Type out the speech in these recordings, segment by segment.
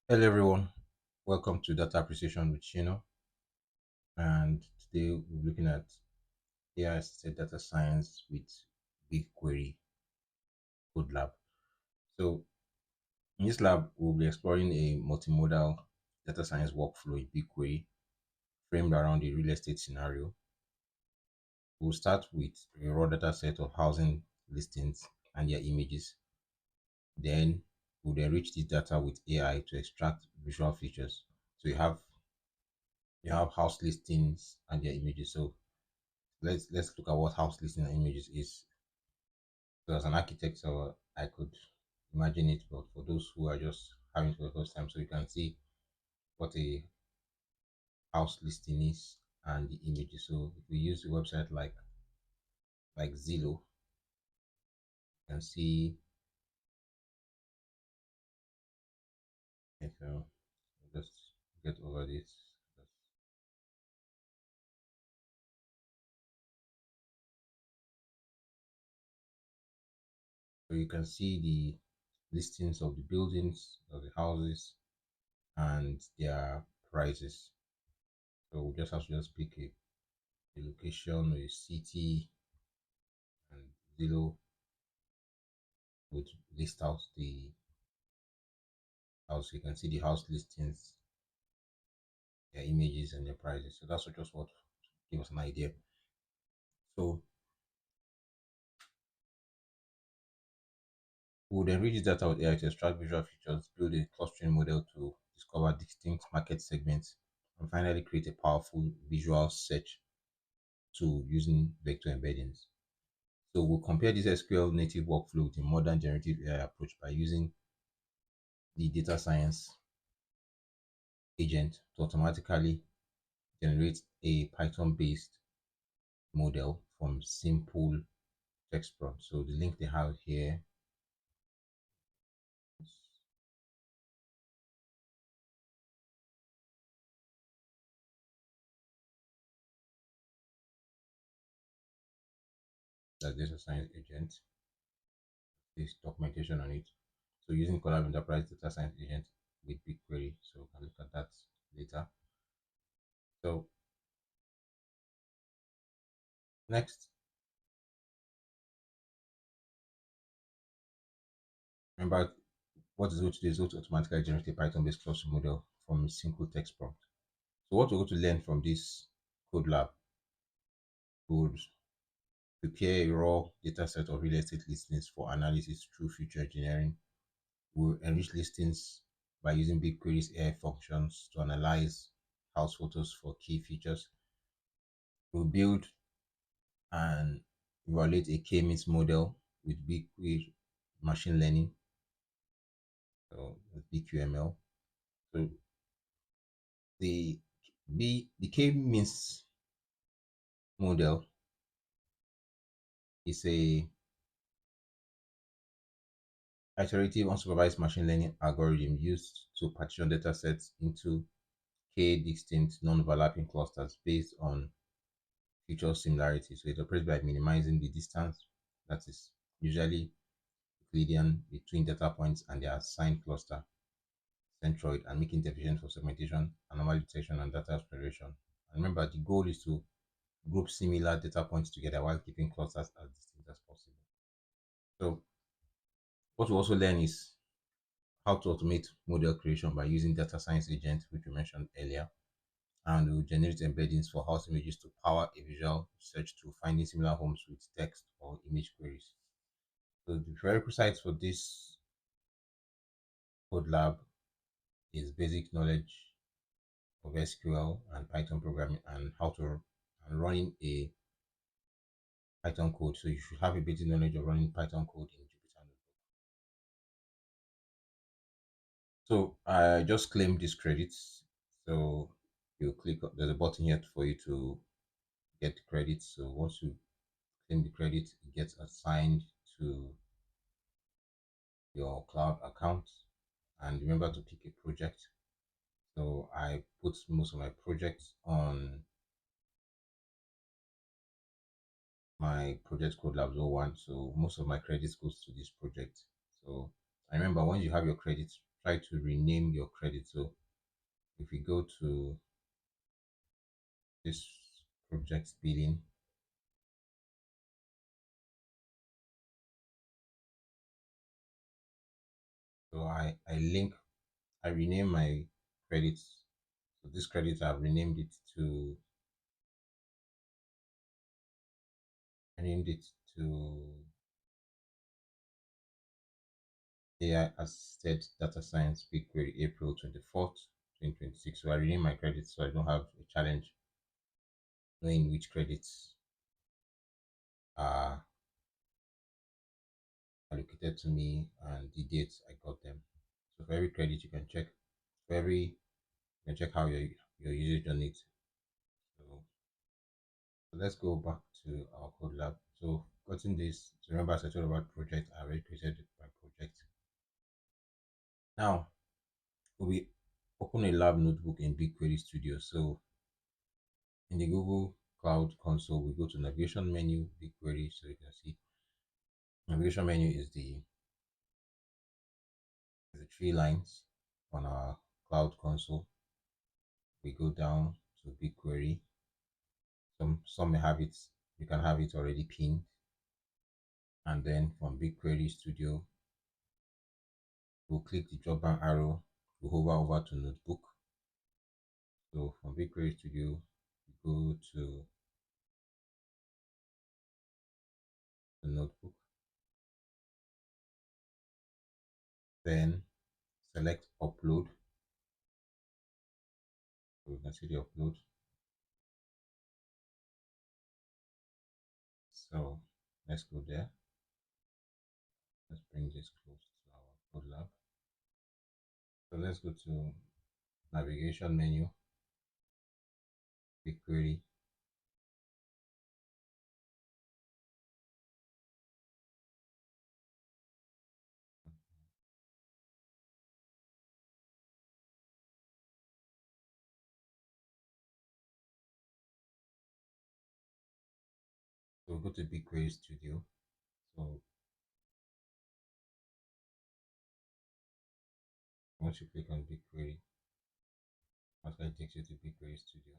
Hello everyone, welcome to Data Appreciation with Shino. And today we're looking at AI assisted data science with BigQuery Codelab. So in this lab, we'll be exploring a multimodal data science workflow in BigQuery framed around a real estate scenario. We'll start with a raw data set of housing listings and their images. Then we'll enrich this data with AI to extract visual features. So you have house listings and their images. So let's look at what house listing and images is. So as an architect, so I could imagine it, but for those who are just having it for the first time, so you can see what a house listing is and the images. So if we use a website like Zillow, you can see if just get over this. So you can see the listings of the buildings, of the houses, and their prices. So we just have to just pick a location or a city, and Zillow would list out the house. You can see the house listings, their images, and their prices. So that's just what give us an idea. So we would enrich this data with AI to extract visual features, build a clustering model to discover distinct market segments, and finally create a powerful visual search tool using vector embeddings. So we'll compare this SQL native workflow with a modern generative AI approach by using the data science agent to automatically generate a Python based model from simple text prompt. So the link they have here that data science agent, this documentation on it. So using Codelab Enterprise Data Science Agent with BigQuery. So we can look at that later. So next, remember what is going to do is going to automatically generate a Python-based cluster model from a simple text prompt. So what we're going to learn from this code lab would prepare a raw data set of real estate listings for analysis through feature engineering. We'll enrich listings by using BigQuery's AI functions to analyze house photos for key features. We'll build and evaluate a K-means model with BigQuery machine learning, so with BQML. So the K-means model is a iterative unsupervised machine learning algorithm used to partition data sets into K distinct non-overlapping clusters based on feature similarity. So it operates by minimizing the distance that is usually Euclidean between data points and their assigned cluster centroid, and making it efficient for segmentation, anomaly detection, and data exploration. And remember, the goal is to group similar data points together while keeping clusters as distinct as possible. So what we also learn is how to automate model creation by using data science agent, which we mentioned earlier, and we'll generate embeddings for house images to power a visual search to finding similar homes with text or image queries. So the prerequisites for this code lab is basic knowledge of SQL and Python programming and how to and running a Python code. So you should have a basic knowledge of running Python code in Jupyter Notebook. So I just claimed these credits. So you click there's a button here for you to get the credits. So once you claim the credit, it gets assigned to your cloud account. And remember to pick a project. So I put most of my projects on my project code labs 01. So most of my credits goes to this project. So I remember once you have your credits, try to rename your credit. So if we go to this project billing, so I rename my credits. So this credit, I've renamed it to I named it to AI assisted data science BigQuery April 24th, 2026. So I rename my credits so I don't have a challenge knowing which credits are allocated to me and the dates I got them. So for every credit you can check for every you can check how your usage on it. So let's go back to our code lab. So gotten this, so remember as I told about project, I already created my project. Now we open a lab notebook in BigQuery Studio. So in the Google Cloud Console, we go to navigation menu, BigQuery. So you can see navigation menu is the three lines on our Cloud Console. We go down to BigQuery. Some may have it, you can have it already pinned. And then from BigQuery Studio, we'll click the drop down arrow to hover over to Notebook. So from BigQuery Studio, we go to the Notebook, then select Upload. So we can see the upload. So let's go there. Let's bring this close to our code lab. So let's go to navigation menu, BigQuery. So we'll go to BigQuery Studio. So once you click on BigQuery, after it takes you to BigQuery Studio.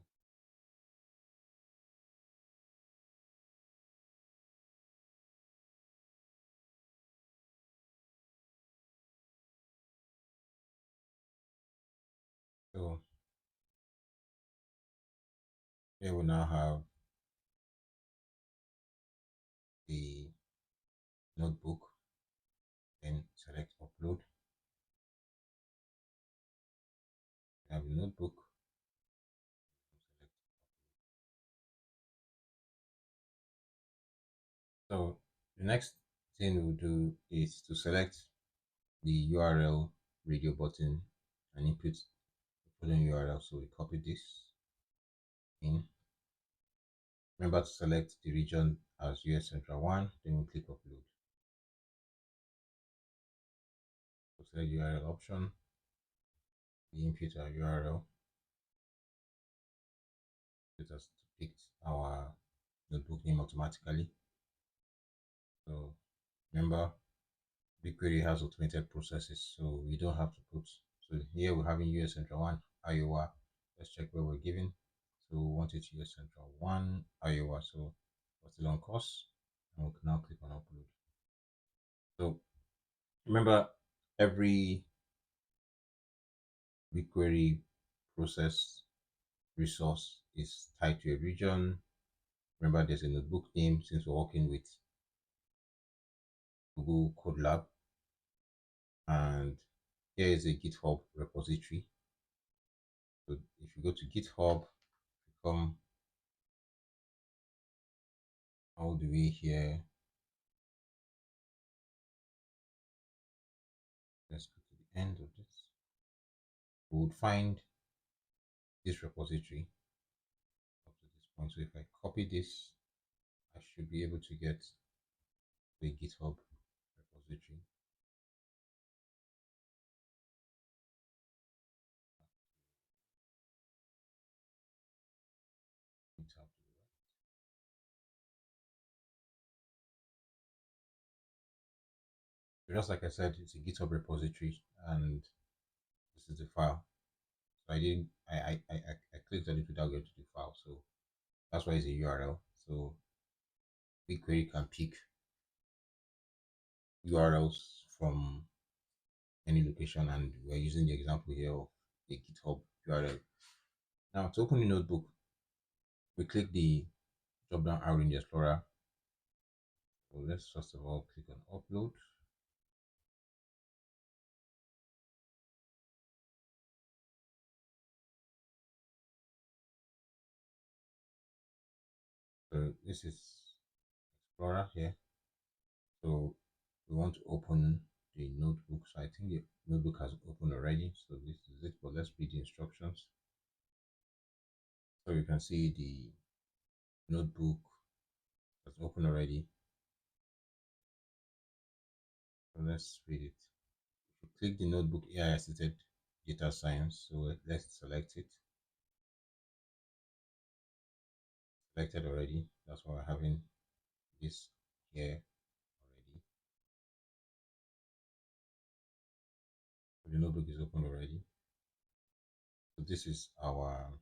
So here we now have the notebook, then select upload. We have the notebook, select. So the next thing we'll do is to select the URL radio button and input the following URL. So we copy this in. Remember to select the region as US Central 1, then we click upload. So select URL option, we input our URL. It has picked our notebook name automatically. So remember, BigQuery has automated processes, so we don't have to put. So here we're having US Central 1, Iowa. Let's check where we're giving. So we want it US Central 1, Iowa. So we're still on course, and we can now click on upload. So remember, every BigQuery process resource is tied to a region. Remember, there's a notebook name since we're working with Google Codelab, and here is a GitHub repository. So if you go to GitHub, come all the way here. Let's go to the end of this. We would find this repository up to this point. So if I copy this, I should be able to get the GitHub repository. So just like I said, it's a GitHub repository, and This is the file. So I didn't I clicked on it without going to the file. So that's why it's a URL. So BigQuery can pick URLs from any location, and we're using the example here of a GitHub URL. Now to open the notebook, we click the drop down arrow in the Explorer. So let's first of all click on upload. So this is Explorer here. So we want to open the notebook. So I think the notebook has opened already. So this is it, but let's read the instructions. So you can see the notebook has opened already. So let's read it. If you click the notebook AI assisted data science, so let's select it. Selected already. That's why we're having this here already. So the notebook is open already. So this is our,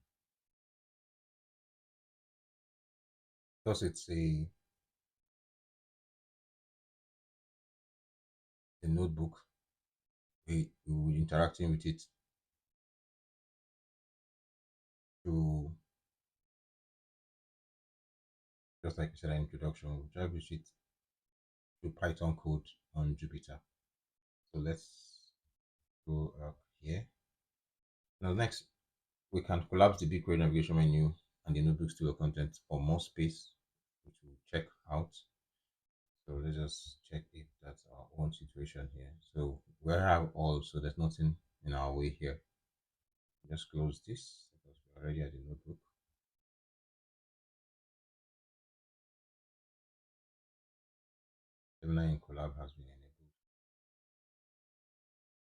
because it's a notebook, we will be interacting with it through, just like I said in introduction, we'll drive with it through Python code on Jupyter. So let's go up here. Now next, we can collapse the BigQuery navigation menu and the notebooks to your content for more space, which we'll check out. So let's just check if that's our own situation here. So we have all, so there's nothing in our way here. Just close this because we're already at the notebook. Gemini in Collab has been enabled.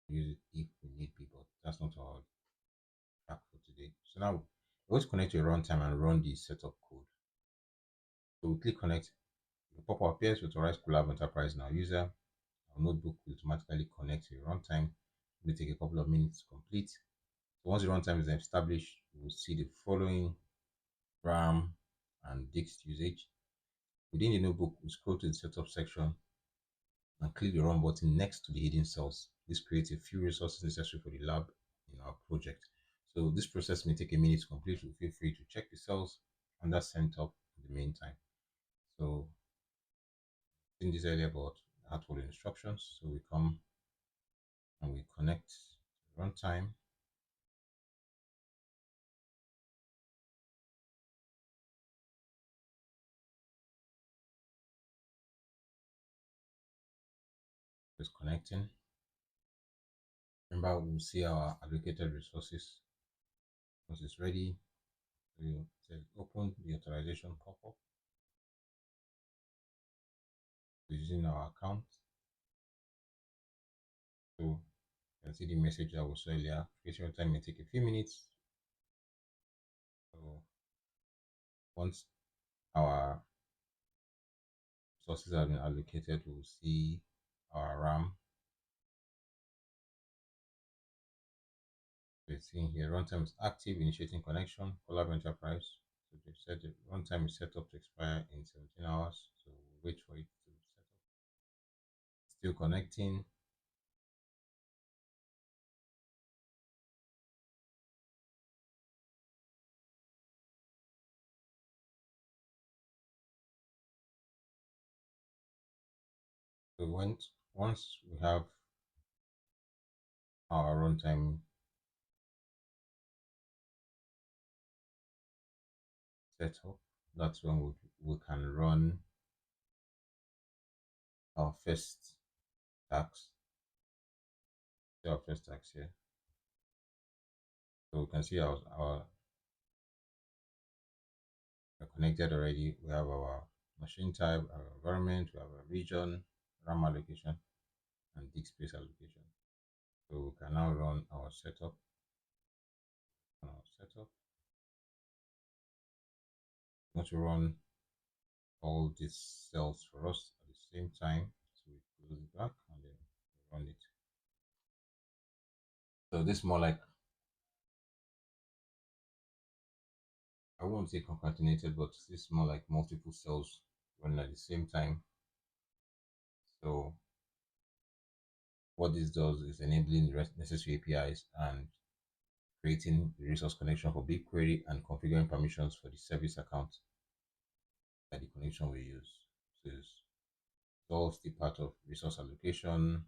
Use it if we need be, but that's not our track for today. So now let's connect to a runtime and run the setup code. So we click connect. The pop-up appears to authorize Collab Enterprise now. User, our notebook will automatically connect to a runtime. It will take a couple of minutes to complete. So once the runtime is established, we will see the following RAM and disk usage. Within the notebook, we scroll to the setup section and click the run button next to the hidden cells. This creates a few resources necessary for the lab in our project. So this process may take a minute to complete. So feel free to check the cells and that's sent up in the meantime. So in this area about how to follow instructions. So we come and we connect to runtime. It's connecting. Remember, we'll see our allocated resources. Once it's ready, we'll say open the authorization pop-up using our account. So you can see the message that was earlier. Creation time may take a few minutes. So once our sources have been allocated, we'll see our RAM. We're seeing here runtime is active, initiating connection, Collab Enterprise. So they said the runtime is set up to expire in 17 hours. So we'll wait for it to set up. Still connecting. So once we have our runtime set up, that's when we can run our first task. Our first task here. So we can see our we're connected already. We have our machine type, our environment, we have a region, RAM allocation, and disk space allocation. So we can now run our setup. We want to run all these cells for us at the same time. So we close it back and then we run it. So this more like, I won't say concatenated, but this is more like multiple cells running at the same time. So what this does is enabling the necessary APIs and creating the resource connection for BigQuery and configuring permissions for the service account that the connection will use. So it's all still part of resource allocation.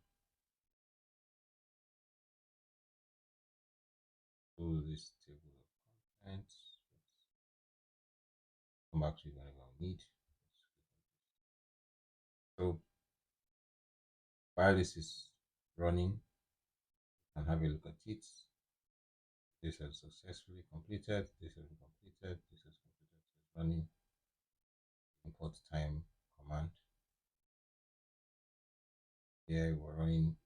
So this table of contents. Come back to it whenever we need. So while this is running, and have a look at it. This has successfully completed. This has been completed. This has completed. So running import time command. Here we're running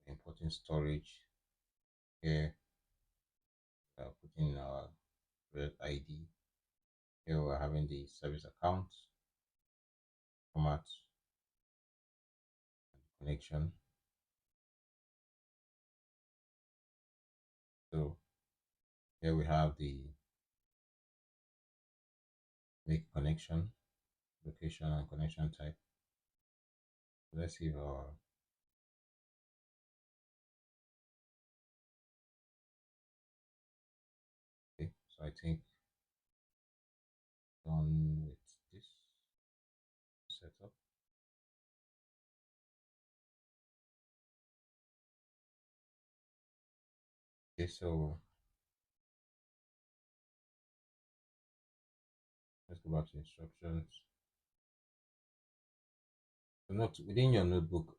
importing storage. Here we're putting our red ID. Here we're having the service account format and connection. So here we have the make connection, location and connection type. Let's see if our okay, so I think done with this setup. Okay, so let's go back to instructions. So note within your notebook,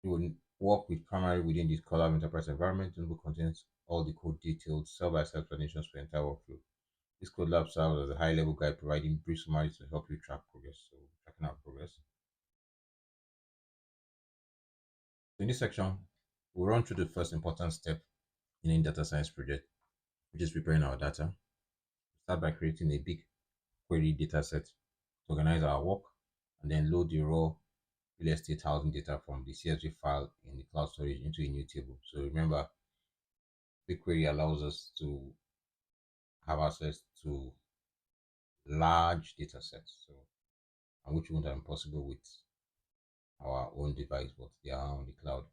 you will work with primary within the Colab enterprise environment. The notebook contains all the code detailed cell-by-cell explanations for the entire workflow. This Codelab serves as a high-level guide providing brief summaries to help you track progress. So tracking our progress. So in this section, we'll run through the first important step in any data science project, which is preparing our data. Start by creating a big query dataset to organize our work, and then load the raw real estate housing data from the CSV file in the cloud storage into a new table. So remember, BigQuery allows us to have access to large data sets, so and which wouldn't have been possible with our own device, but they are on the cloud.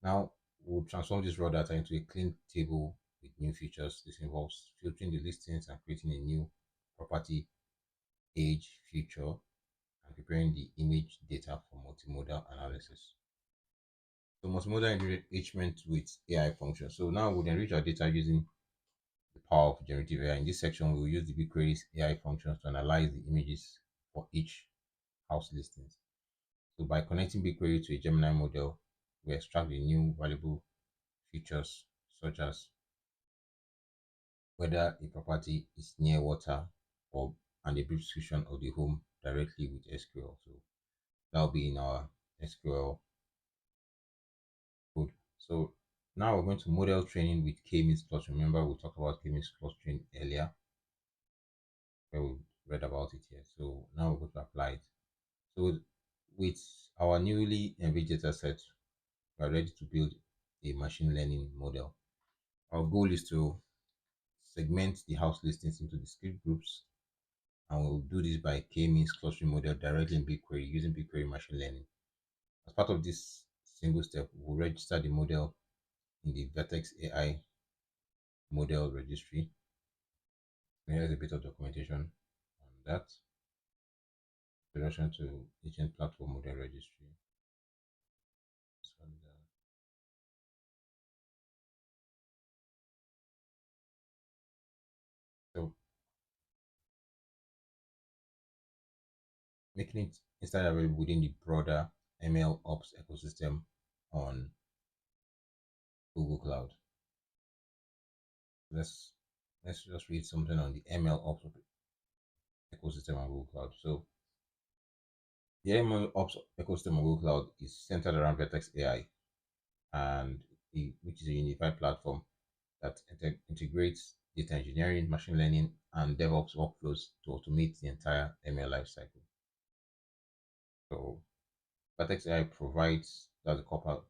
Now we'll transform this raw data into a clean table with new features. This involves filtering the listings and creating a new property age feature and preparing the image data for multimodal analysis. So multimodal enrichment with AI functions. So now we'll enrich our data using the power of generative AI. In this section, we will use the BigQuery's AI functions to analyze the images for each house listings. So by connecting BigQuery to a Gemini model, we extract the new valuable features such as whether a property is near water or and a brief description of the home directly with SQL. So that'll be in our SQL code. So now we're going to model training with k-means clustering. Remember we talked about k-means clustering earlier where we read about it here. So now we're going to apply it. So with our newly enriched data set, we are ready to build a machine learning model. Our goal is to segment the house listings into discrete groups, and we'll do this by k-means clustering model directly in BigQuery using BigQuery machine learning. As part of this single step, we'll register the model in the Vertex AI model registry. Here's a bit of documentation on that. Introduction to agent platform model registry. So making it instantly available within the broader ML Ops ecosystem on Google Cloud. Let's just read something on the ML Ops ecosystem on Google Cloud. So the ML Ops ecosystem on Google Cloud is centered around Vertex AI, and which is a unified platform that integrates data engineering, machine learning, and DevOps workflows to automate the entire ML lifecycle. So Vertex AI provides that's the core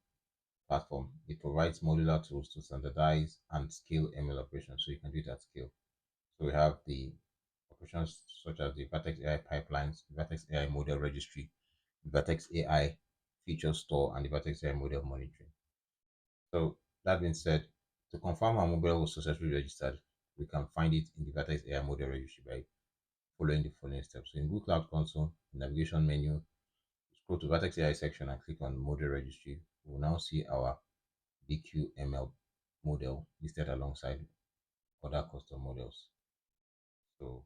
platform. It provides modular tools to standardize and scale ML operations, so you can do it at scale. So we have the operations such as the Vertex AI pipelines, the Vertex AI model registry, the Vertex AI feature store, and the Vertex AI model monitoring. So that being said, to confirm our mobile was successfully registered, we can find it in the Vertex AI model registry by following the following steps. So in Google Cloud Console, navigation menu, scroll to Vertex AI section and click on model registry. We will now see our BQML model listed alongside other custom models. So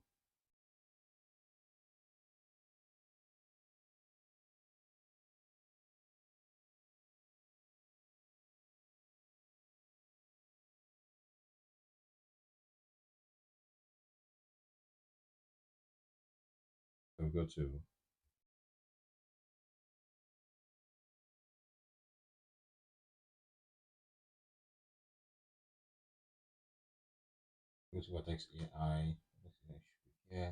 we go to Vertex AI. Yeah,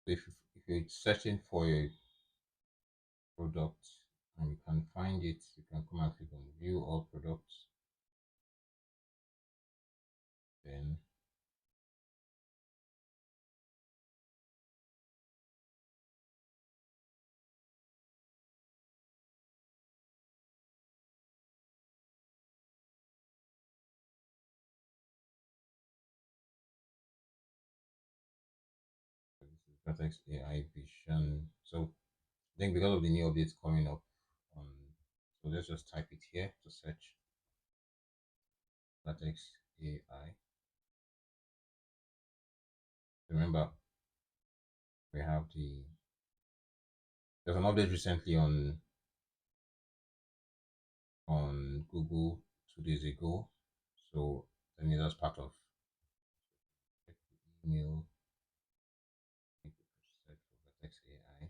so if you're searching for a product and you can find it, you can come and click on view all products. Then so this is Vertex AI Vision. So I think because of the new updates coming up, um, so let's just type it here to search Vertex AI. Remember, we have there's an update recently on Google 2 days ago. So I mean that's part of email. Search for Vertex AI.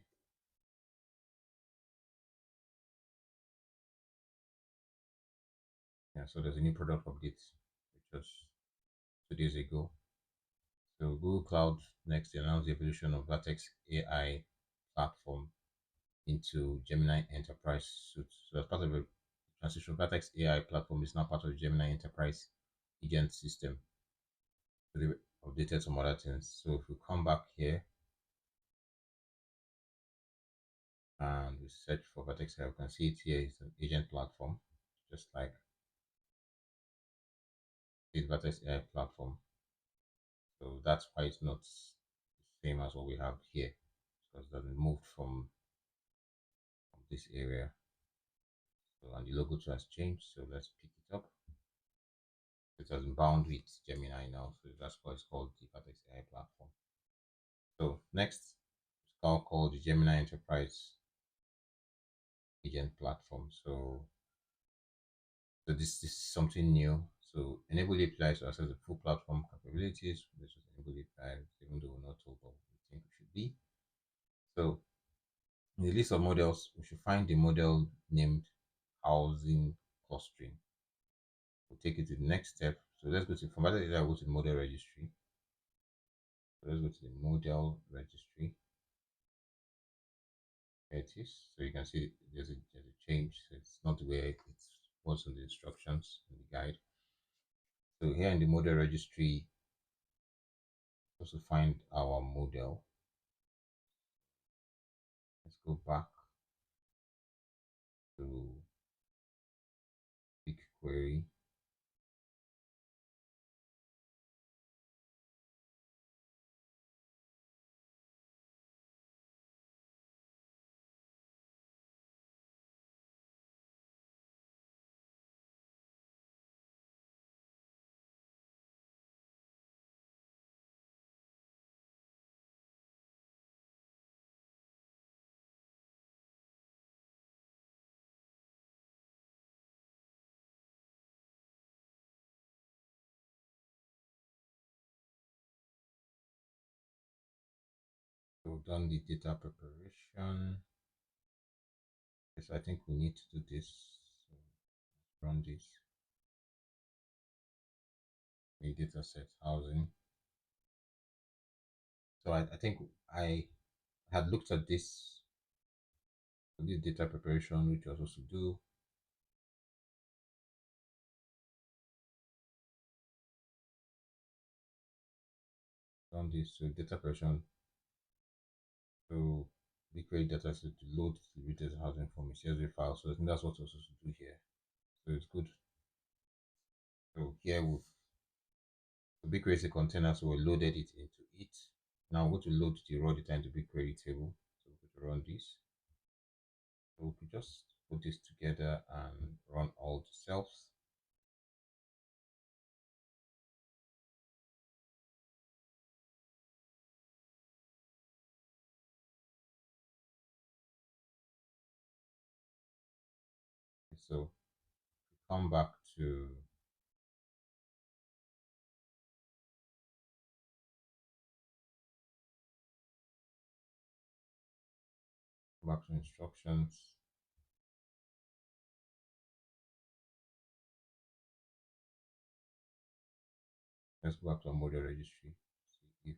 Yeah, so there's a new product update which was 2 days ago. So Google Cloud next announced the evolution of Vertex AI platform into Gemini Enterprise Suite. So as part of a transition, Vertex AI platform is now part of Gemini Enterprise agent system. So they updated some other things. So if we come back here and we search for Vertex AI, we can see it here is an agent platform, just like the Vertex AI platform. So that's why it's not the same as what we have here, because it has moved from this area. So and the logo too has changed. So let's pick it up. It has been bound with Gemini now, so that's why it's called the Vertex AI platform. So next, it's called the Gemini Enterprise Agent Platform. So this is something new. So enable APIs to access the full platform capabilities. Let's just enable APIs, even though we're not told what we think it should be. So in the list of models, we should find the model named housing clustering. We'll take it to the next step. So let's go to from that data, go to the model registry. So let's go to the model registry. There it is. So you can see there's a change. So it's not where it was in the instructions in the guide. So here in the model registry, also find our model. Let's go back to BigQuery. done the data preparation. Yes, I think we need to do this. So run this. The data set housing. So I think I had looked at this data preparation, which was supposed to do. Done this. So data preparation. So BigQuery data set to load the data housing from a CSV file. So I think that's what we're supposed to do here. So it's good. So here we've the BigQuery is a container, so we loaded it into it. Now we're going to load the raw data into BigQuery table. So we're going to run this. So we could just put this together and run all the cells. So come back to instructions. Let's go back to our model registry. See if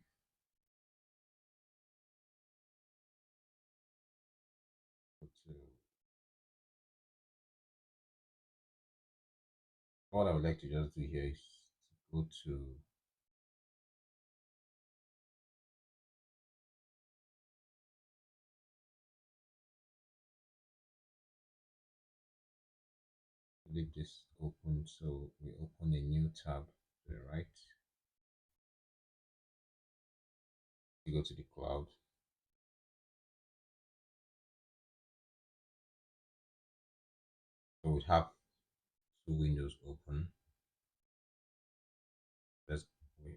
go to what I would like to just do here is to go to leave this open. So we open a new tab to the right. We go to the cloud. So we have two windows open.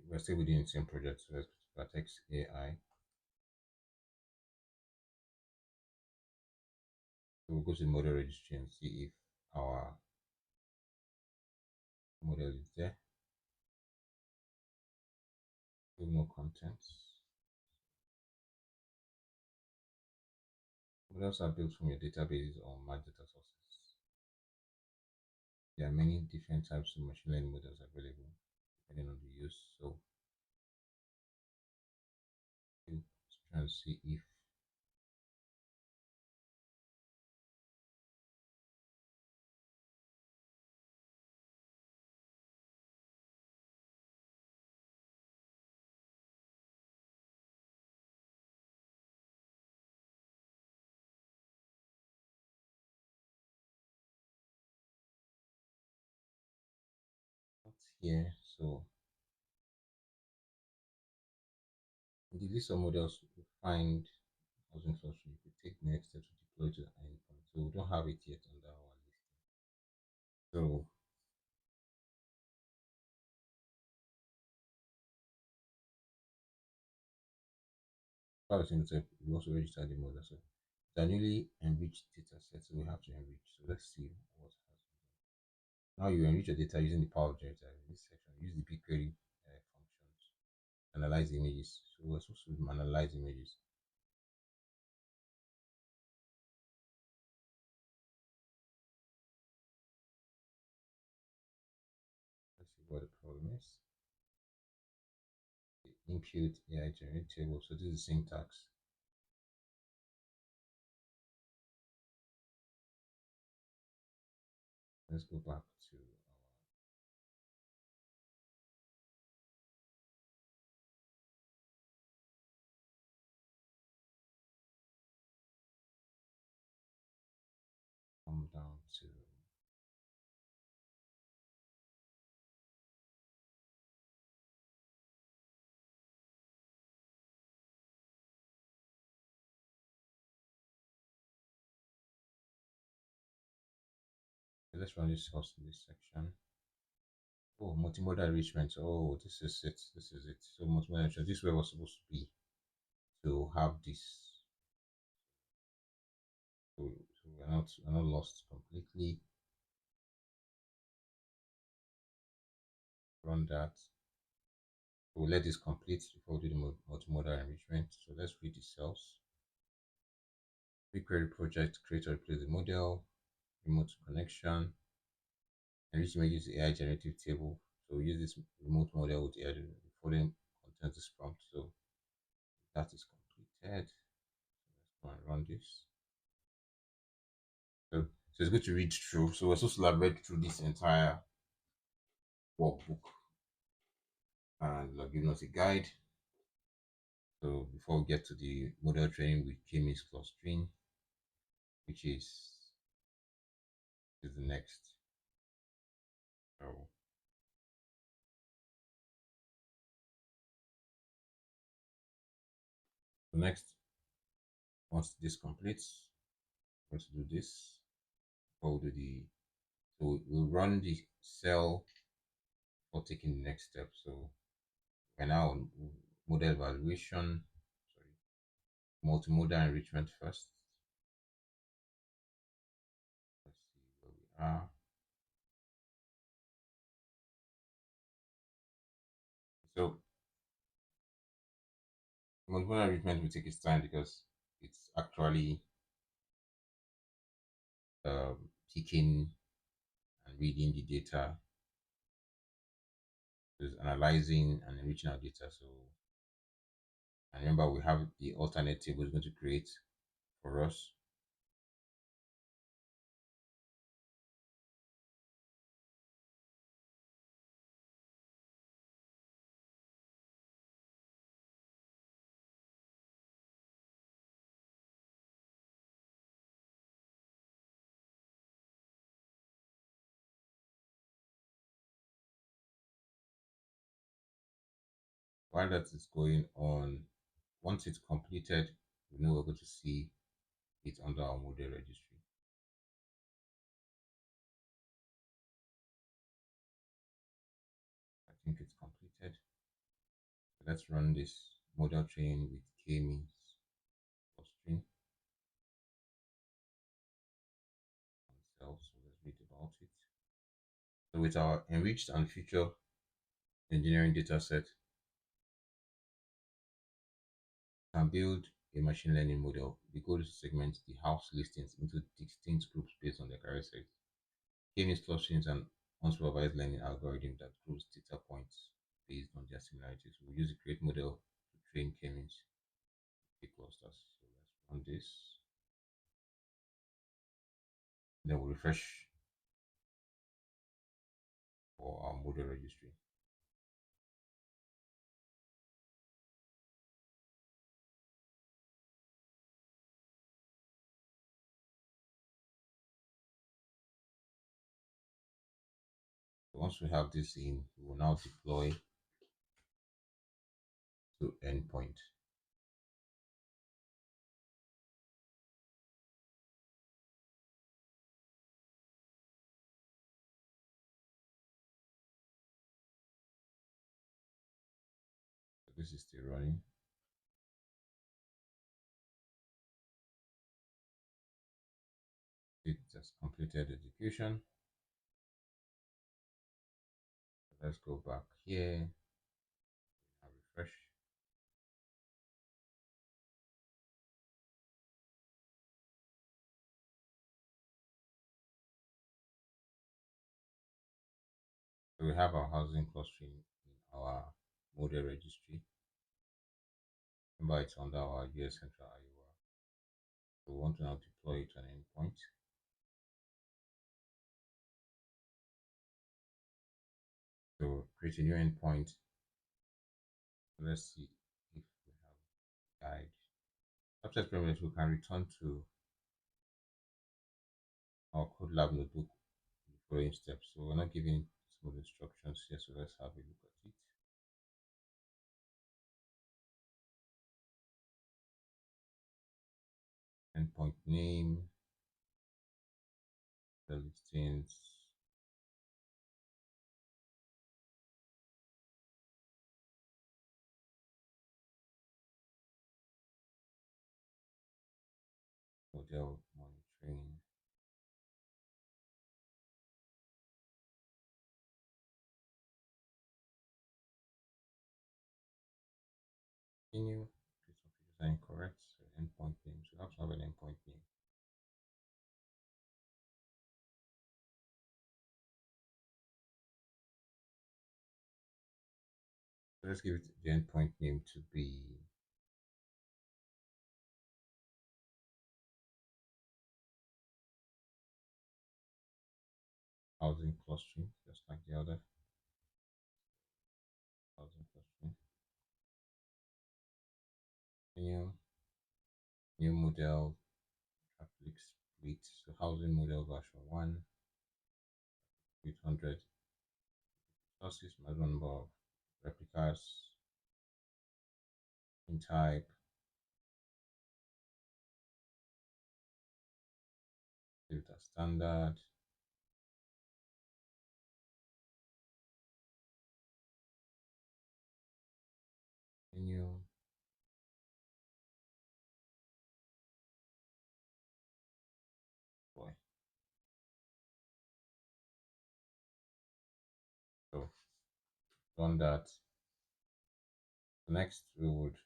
We're still within the same project. So let's go to Vertex AI. So we'll go to the model registry and see if our model is there. Still no contents. Models are built from your databases or match data sources. There are many different types of machine learning models available depending on the use. So we'll try and see if what's here. So in the list of models, we find housing source. You could take the next step to deploy to the endpoint. So we don't have it yet under our list. So first thing is we also register the model. So it's a newly enriched data set, so we have to enrich. So let's see what has been done. Now you enrich your data using the power of generative. In this section, use the BigQuery functions. Analyze images. So we're supposed to analyze images. Let's see what the problem is. The impute AI generate table. So this is syntax. Let's go back to our come down to let's run this course in this section. Oh, multimodal enrichment. Oh, this is it. This is it. So multimodal enrichment. This way was supposed to be to have this. So we're not lost completely. Run that. So we'll let this complete before we do the multimodal enrichment. So let's read the cells. BigQuery project, create or replace the model, remote connection, enrich images AI generative table. So we use this remote model with AI. The following content is prompt. So that is completed. So let's go and run this. So it's good to read through. So we're supposed to have read through this entire workbook and they've given us a guide. So before we get to the model training with k-means clustering, which is the next. So next, once this completes, we're going to do this. Before we do the, so we'll run the cell for taking the next step. So we're now on model evaluation, sorry, multimodal enrichment first. Let's see where we are. So multimodal enrichment will take its time because it's actually picking and reading the data, is analyzing and enriching our data. So and remember we have the alternate table is going to create for us. While that is going on, once it's completed, we know we're going to see it under our model registry. I think it's completed. So let's run this model training with k-means clustering on cells. So let's read about it. So with our enriched and future engineering dataset, we can build a machine learning model. The goal is to segment the house listings into distinct groups based on their characteristics. K-means clustering is an unsupervised learning algorithm that groups data points based on their similarities. We'll use the create model to train k-means clusters. So let's run this. Then we'll refresh for our model registry. So once we have this in, we will now deploy to endpoint. So this is still running. It just completed execution. So let's go back here and refresh. So we have our housing clustering in our model registry. Remember, it's under our US Central Iowa. So we want to now deploy it to an endpoint. So create a new endpoint. Let's see if we have guide. After experiment, we can return to our Codelab notebook with the following steps. So we're not giving some of the instructions here, so let's have a look at it. Endpoint name, the listings, model monitoring, Continue. These features are incorrect. So endpoint name. So you have to have an endpoint name. So let's give it the endpoint name to be housing clustering, just like the other housing clustering. New model traffic split. So housing model version 1 with 100 sources, maximum number of replicas in type, data standard, new boy. So run that. Next, we would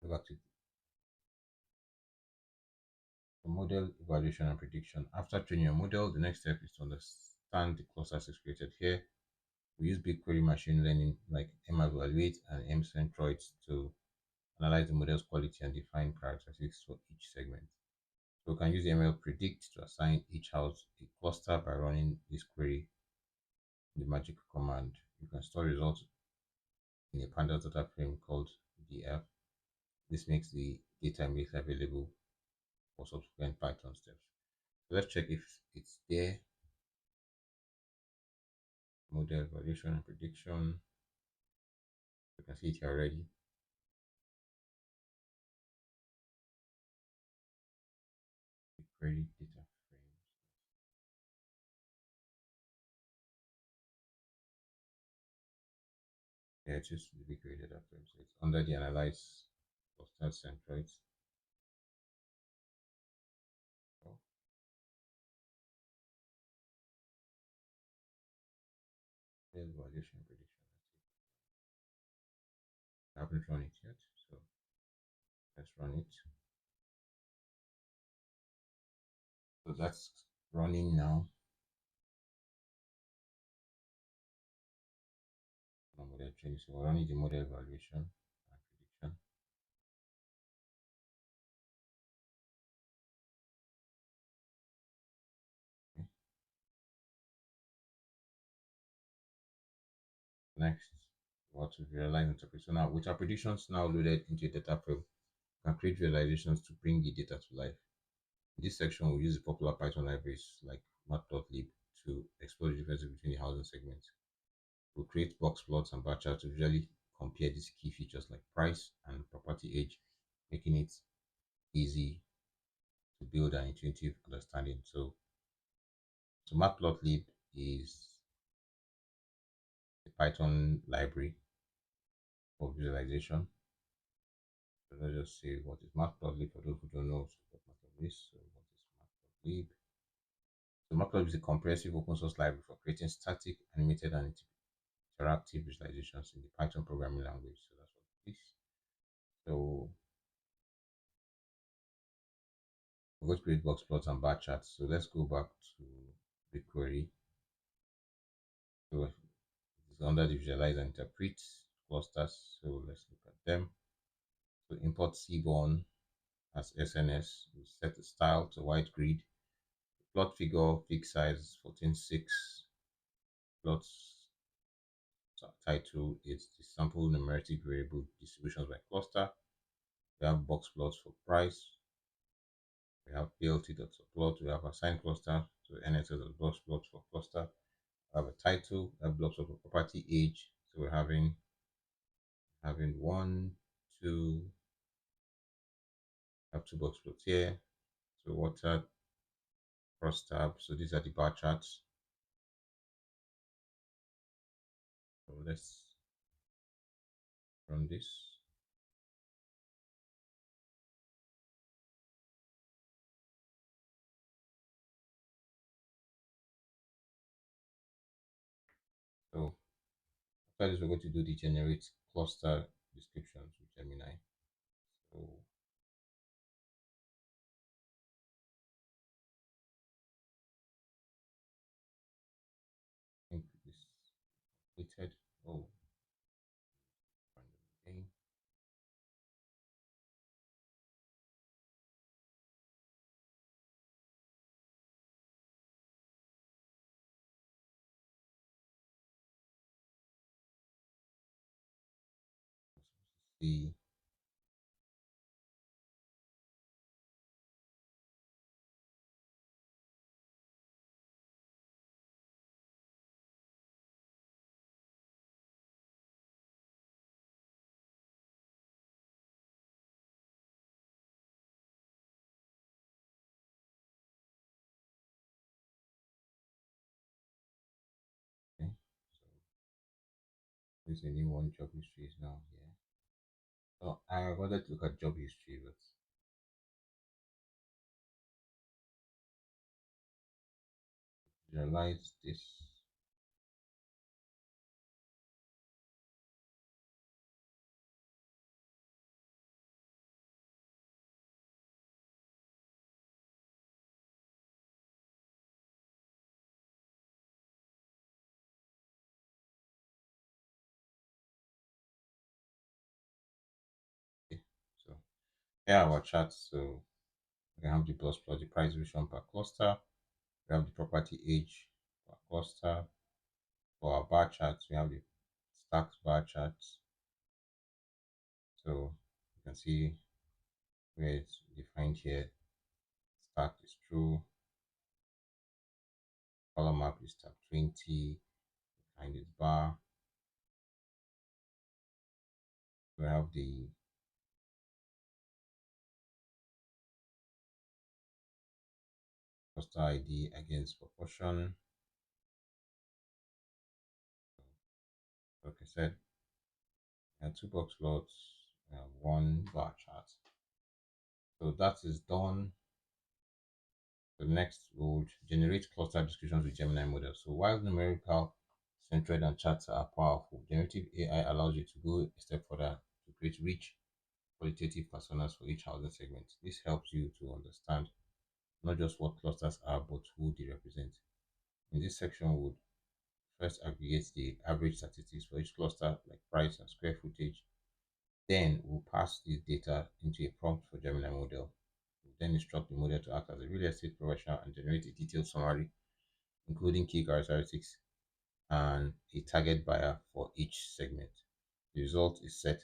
go back to the model evaluation and prediction. After training your model, the next step is to understand the clusters it's created here. We use BigQuery machine learning like mevaluate and mcentroid to analyze the model's quality and define characteristics for each segment. So we can use ML predict to assign each house a cluster by running this query in the magic command. You can store results in a pandas data frame called df. This makes the data immediately available for subsequent Python steps. So let's check if it's there. Model evaluation and prediction. You can see it here already. Query data frame. Yeah, it's just the BigQuery data frame. So it's under the analyze cluster centroids. Oh, model evaluation and prediction. I haven't run it yet, so let's run it. So that's running now. Model training. So we're running the model evaluation and prediction. Okay. Next, what to visualize interpret. So now with our predictions now loaded into a data frame, we can create visualizations to bring the data to life. In this section, we'll use the popular Python libraries like matplotlib to explore the differences between the housing segments. We'll create box plots and bar charts to visually compare these key features like price and property age, making it easy to build an intuitive understanding. So matplotlib is a Python library for visualization. So let's just say what is matplotlib for those who don't know what matplotlib is. So what is matplotlib? So matplotlib is a comprehensive open source library for creating static, animated, and interactive visualizations in the Python programming language. So that's what it is. So we're going to create box plots and bar charts. So let's go back to BigQuery. So it's under the visualize and interpret clusters. So let's look at them. So import Seaborn as SNS. We set the style to white grid. Plot figure, fixed size 14.6. Plot title is the sample numeric variable distributions by cluster. We have box plots for price. We have plt.plot. We have assigned cluster. So NSS box plot for cluster. We have a title. We have blocks of property age. So we're having one, two, have two box plots here. So water cross tab. So these are the bar charts. So let's run this. So After this, we're going to do the generate cluster descriptions with Gemini. So I think this completed. Oh, random again. See, okay. So there's a new one. Job history is now here. So I wanted to look at job history, but realize this. Okay. So here are our charts. So we have the plus the price variation per cluster. We have the property age per cluster. For our bar charts, we have the stacked bar charts. So you can see where it's defined here. Stacked is true. Column map is tab 20. Behind this bar, we have the cluster ID against proportion. Like I said, we have two box plots, we have one bar chart. So that is done. The next will generate cluster descriptions with Gemini model. So while numerical centered and charts are powerful, generative AI allows you to go a step further to create rich qualitative personas for each housing segment. This helps you to understand not just what clusters are, but who they represent. In this section, we would first aggregate the average statistics for each cluster, like price and square footage. Then we'll pass this data into a prompt for Gemini model. We'll then instruct the model to act as a real estate professional and generate a detailed summary, including key characteristics and a target buyer for each segment. The result is set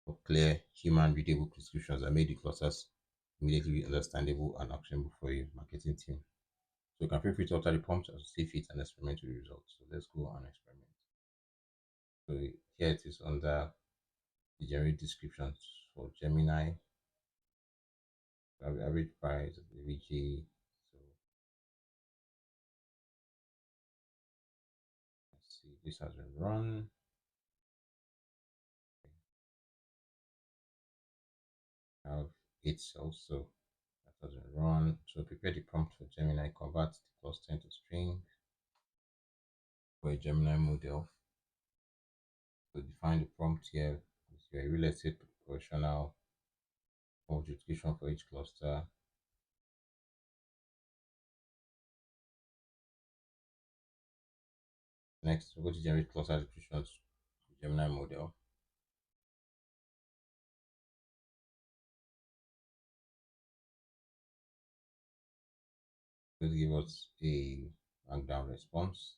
of clear, human readable descriptions that make the clusters immediately understandable and actionable for your marketing team. So you can feel free to alter the prompt as you see fit and experiment with the results. So let's go and experiment. So here it is under the generate descriptions for Gemini. We have the average price of the VG. So let's see, this has been run. I have 8 cells, so that has been run. So prepare the prompt for Gemini, convert the cluster into string for a Gemini model. So define the prompt here. You're a real estate professional, justification for each cluster. Next, we're going to generate cluster descriptions with Gemini model. Going to give us a markdown response.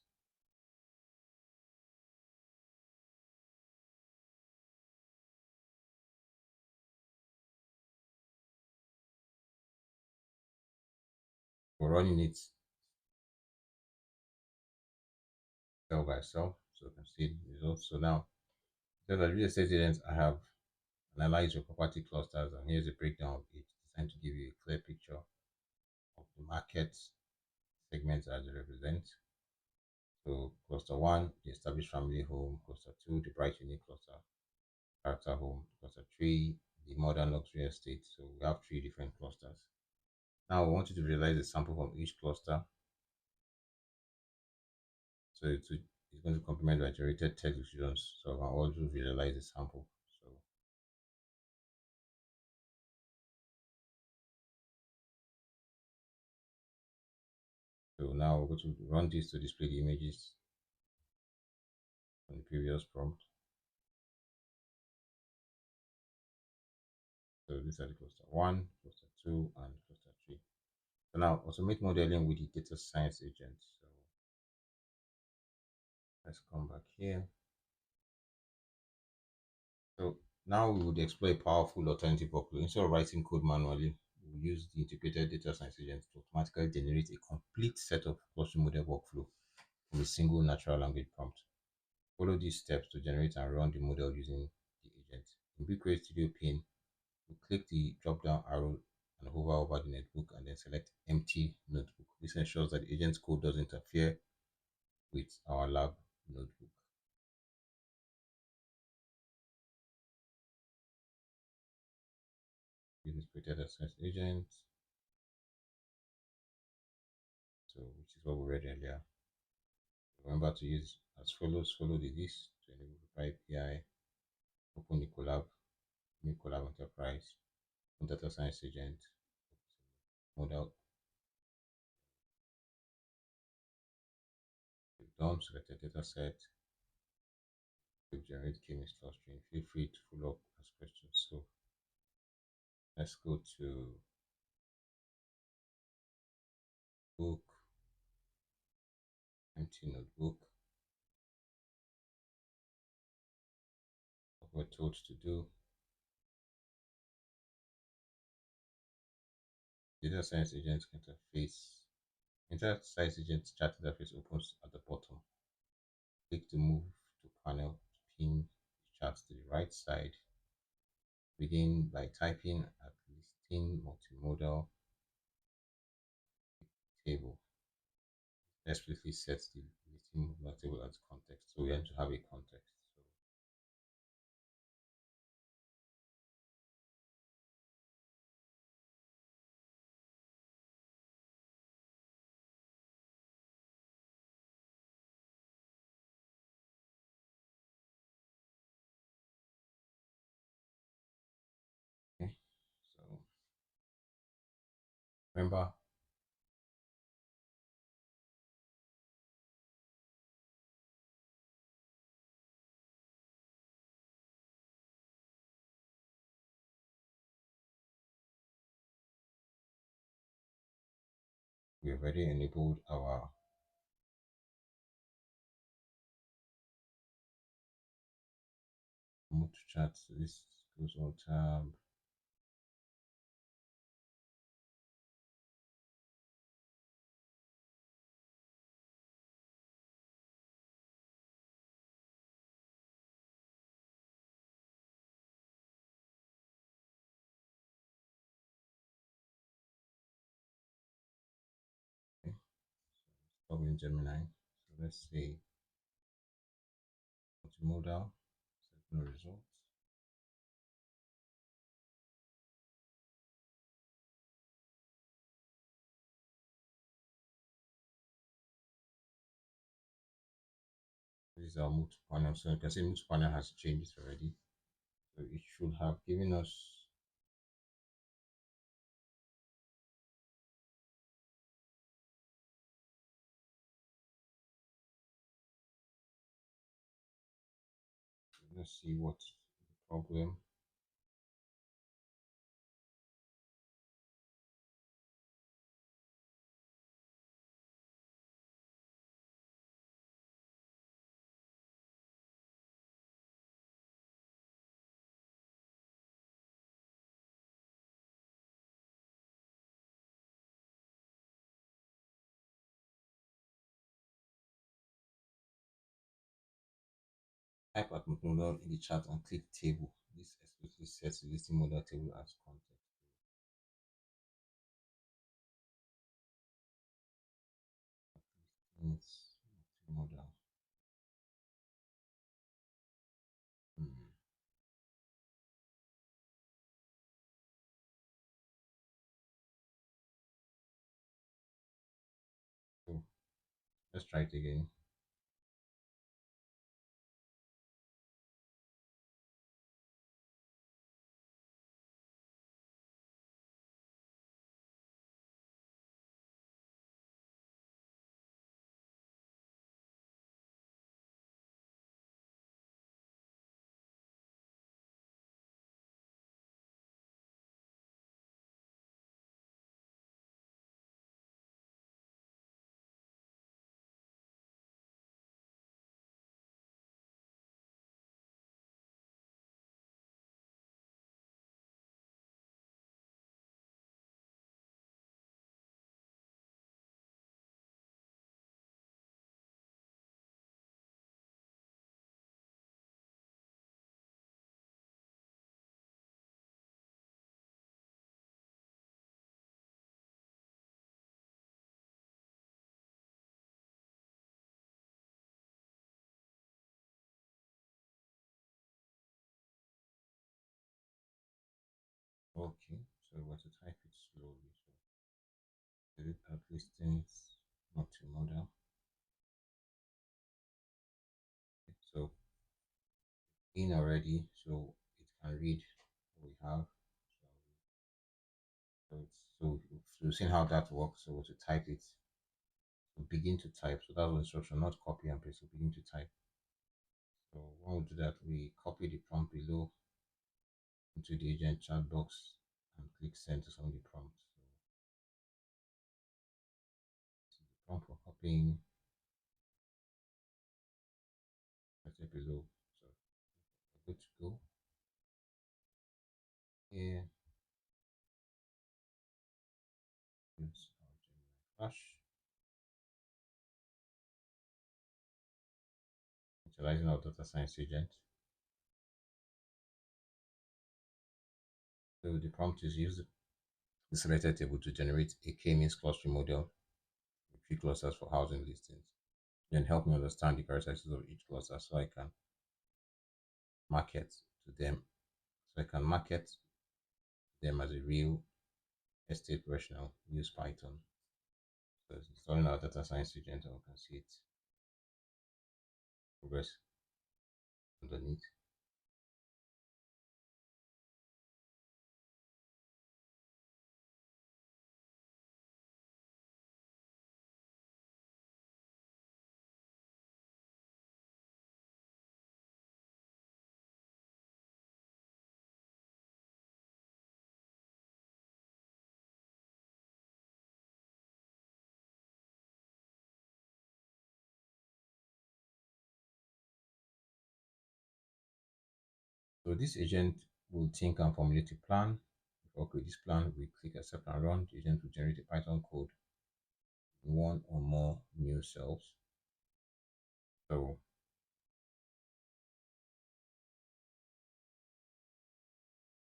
We're running it cell by cell, so you can see the results. So now, so as real estate agents, I have analyzed your property clusters, and here's a breakdown of it, designed to give you a clear picture of the market segments as they represent. So cluster one, the established family home; cluster two, the bright unique cluster; character home; cluster three, the modern luxury estate. So we have three different clusters. Now we want you to visualize a sample from each cluster. So to is going to complement by generated text decisions. So I can also visualize the sample. So now we're going to run this to display the images from the previous prompt. So these are the cluster 1, cluster 2, and cluster 3. So now automate modeling with the data science agent. So let's come back here. So now we would explore a powerful alternative workflow. Instead of writing code manually, we use the integrated data science agent to automatically generate a complete set of clustering model workflow from a single natural language prompt. Follow these steps to generate and run the model using the agent. In BigQuery Studio pane, we click the drop-down arrow and hover over the notebook and then select empty notebook. This ensures that the agent's code doesn't interfere with our lab notebook. Use this data science agent, so which is what we read earlier. Remember to use as follows: follow the list to enable the API, open the collab, new collab enterprise, data science agent, model. We've done selected data set, we've generated k-means clustering. Feel free to follow up as questions. So let's go to book, empty notebook. What we're told to do. Data science agent interface. Data science agent chat interface opens at the bottom. Click to move to panel to pin the chart to the right side. Begin by typing at listing multimodal table. Explicitly sets the listing multimodal table as context. So we have to have a context. Okay. So remember, we have already enabled our move to chat. So this goes on tab. Okay. So stop in Gemini. So let's say multimodal, set no results. This is our mood panel. So you can see mood panel has changed already. So it should have given us let's see what's the problem. Type at multimodal in the chat and click table. This explicitly sets the listing model table as context. It's multimodal. Hmm. So let's try it again. So we want to type it slowly. So delete out listings, multimodal. So in already, so it can read what we have. So we've seen how that works. So to type it, so begin to type. So that's the instruction, not copy and paste. So begin to type. So when we do that, we copy the prompt below into the agent chat box and click send to some of the prompts. So the prompt for copying right below. So we're good to go. Here, use our Gemini Flash, utilizing our data science agent. So the prompt is use the selected table to generate a k-means clustering model with 3 clusters for housing listings. Then help me understand the characteristics of each cluster so I can market to them. So I can market them as a real estate professional. Use Python. So it's installing our data science agent, and we can see it progress underneath. So this agent will think and formulate a plan. If we create this plan, we click accept and run. The agent will generate a Python code in one or more new cells. So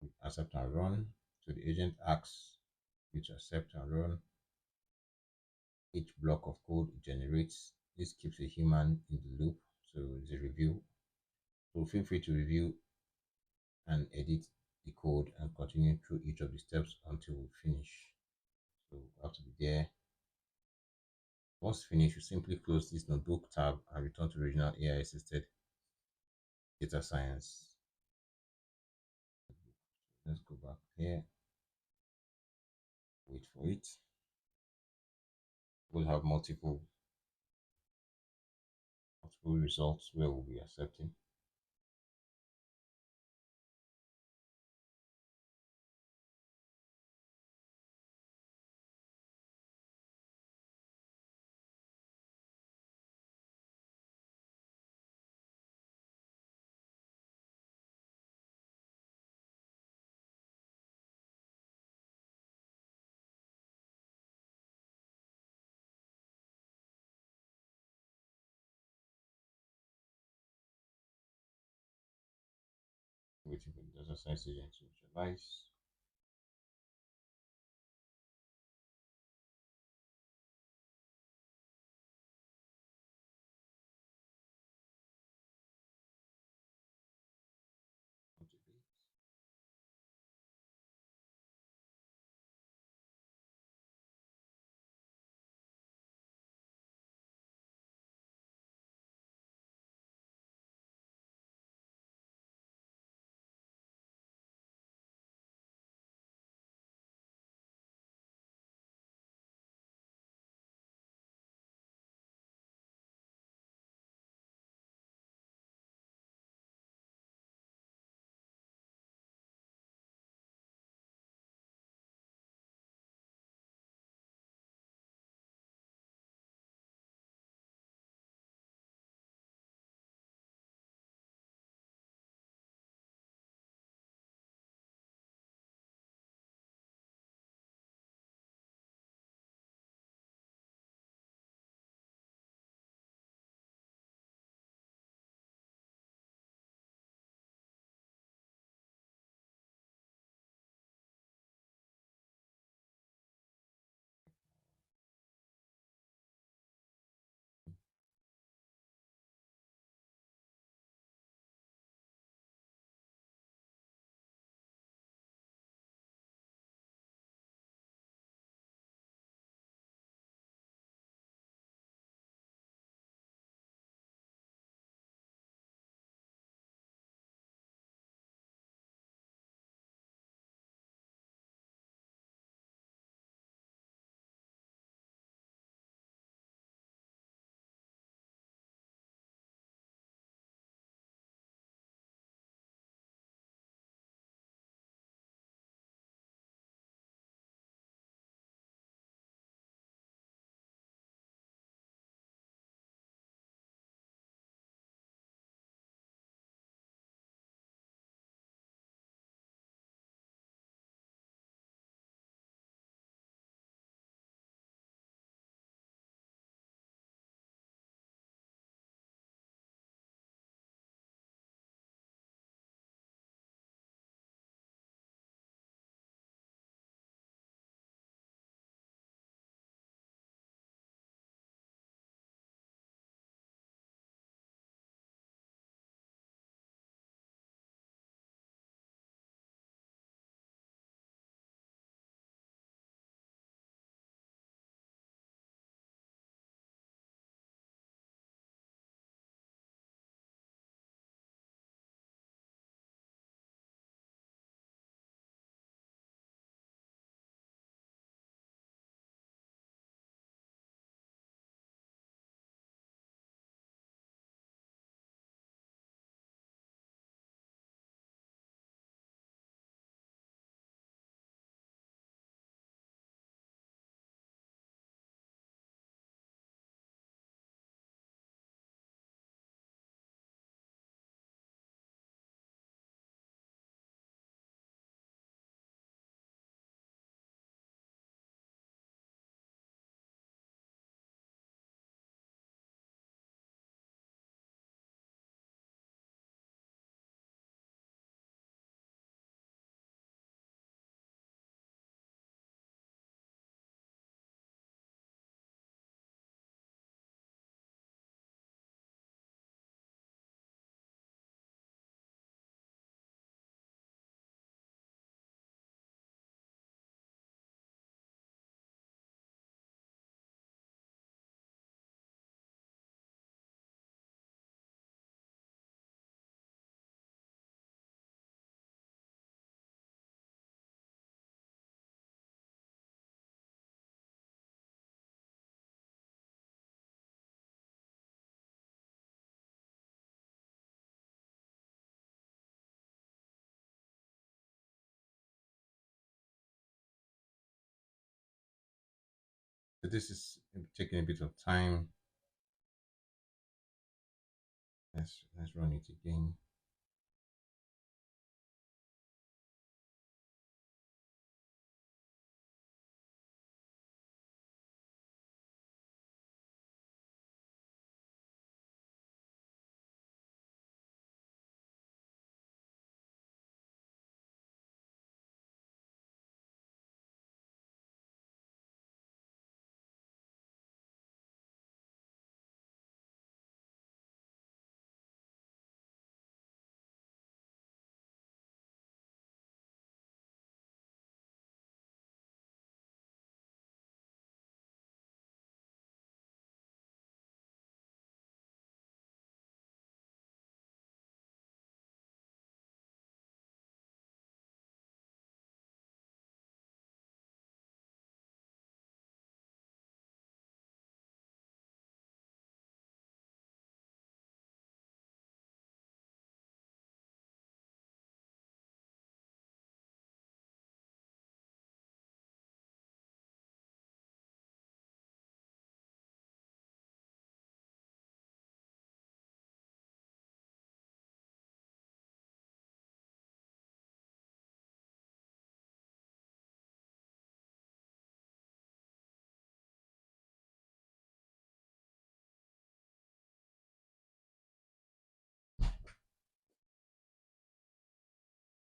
we accept and run. So the agent asks you to accept and run each block of code it generates. This keeps a human in the loop. So it's a review. So feel free to review and edit the code and continue through each of the steps until we finish. So we have to be there. Once finished, you simply close this notebook tab and return to original AI assisted data science. Let's go back here. Wait for it. We'll have multiple results where we'll be accepting. Waiting for the data science agent to initialize. So this is taking a bit of time. Let's run it again.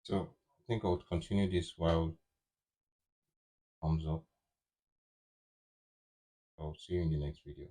So I think I would continue this while thumbs up. I'll see you in the next video.